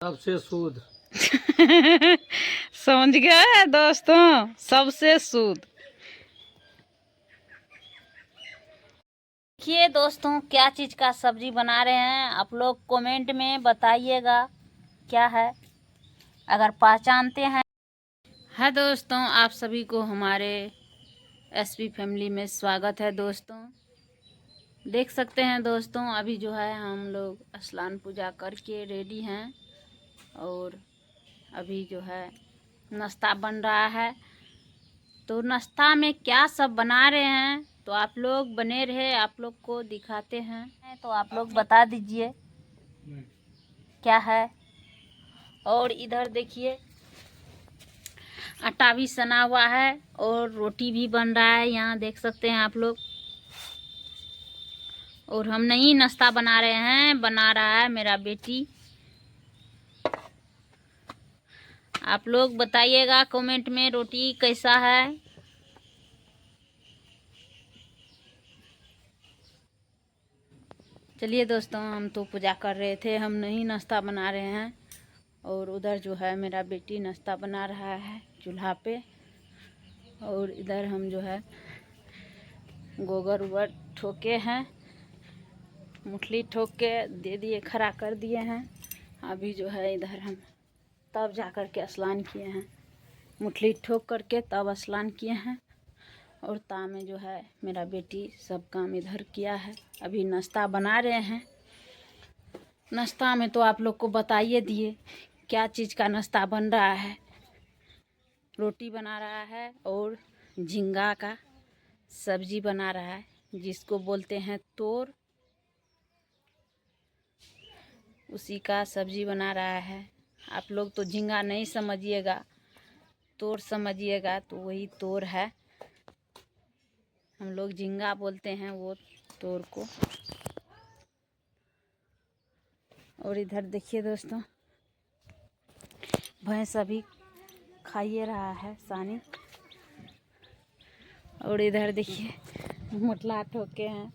सबसे शुद्ध। समझ गए दोस्तों, सबसे शुद्ध। देखिए दोस्तों, क्या चीज़ का सब्जी बना रहे हैं आप लोग कमेंट में बताइएगा क्या है, अगर पहचानते हैं। है दोस्तों, आप सभी को हमारे एसपी फैमिली में स्वागत है। दोस्तों देख सकते हैं दोस्तों, अभी जो है हम लोग स्नान पूजा करके रेडी हैं और अभी जो है नाश्ता बन रहा है। तो नाश्ता में क्या सब बना रहे हैं तो आप लोग बने रहे, आप लोग को दिखाते हैं। तो आप लोग बता दीजिए क्या है। और इधर देखिए आटा भी सना हुआ है और रोटी भी बन रहा है, यहाँ देख सकते हैं आप लोग। और हम नहीं नाश्ता बना रहे हैं, बना रहा है मेरा बेटी। आप लोग बताइएगा कमेंट में रोटी कैसा है। चलिए दोस्तों, हम तो पूजा कर रहे थे, हम नहीं नाश्ता बना रहे हैं। और उधर जो है मेरा बेटी नाश्ता बना रहा है चूल्हा पे। और इधर हम जो है गोबर उबर ठोके हैं, मुठली ठोक के दे दिए, खड़ा कर दिए हैं। अभी जो है इधर हम तब जा कर के स्नान किए हैं, मुठली ठोक करके तब स्नान किए हैं। और ता में जो है मेरा बेटी सब काम इधर किया है। अभी नाश्ता बना रहे हैं। नाश्ता में तो आप लोग को बताइए दिए क्या चीज़ का नाश्ता बन रहा है। रोटी बना रहा है और झींगा का सब्जी बना रहा है, जिसको बोलते हैं तोर, उसी का सब्जी बना रहा है। आप लोग तो झींगा नहीं समझिएगा, तोर समझिएगा, तो वही तोर है। हम लोग झींगा बोलते हैं वो तोर को। और इधर देखिए दोस्तों, भैंस अभी खाइए रहा है सानी। और इधर देखिए मुठला ठोके हैं,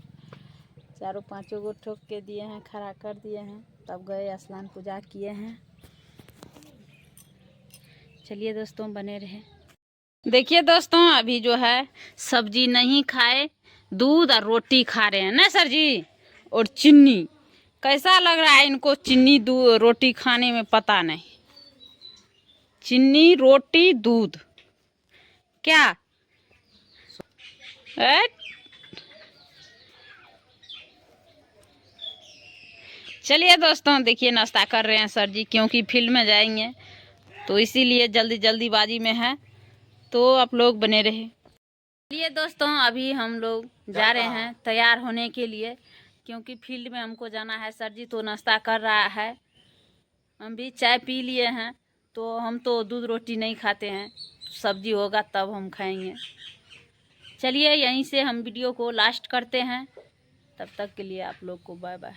चारों पांचों को ठोक के दिए हैं, खड़ा कर दिए हैं, तब गए स्नान पूजा किए हैं। चलिए दोस्तों बने रहे। देखिए दोस्तों, अभी जो है सब्जी नहीं खाए, दूध और रोटी खा रहे हैं ना सर जी। और चीनी कैसा लग रहा है इनको, चीनी दूध रोटी खाने में पता नहीं। चीनी रोटी दूध क्या है? चलिए दोस्तों, देखिए नाश्ता कर रहे हैं सर जी, क्योंकि फील्ड में जाएंगे तो इसीलिए जल्दीबाजी में है, तो आप लोग बने रहे। चलिए दोस्तों, अभी हम लोग जा रहे हैं तैयार होने के लिए, क्योंकि फील्ड में हमको जाना है। सर जी तो नाश्ता कर रहा है, हम भी चाय पी लिए हैं। तो हम तो दूध रोटी नहीं खाते हैं, सब्जी होगा तब हम खाएंगे। चलिए यहीं से हम वीडियो को लास्ट करते हैं, तब तक के लिए आप लोग को बाय बाय।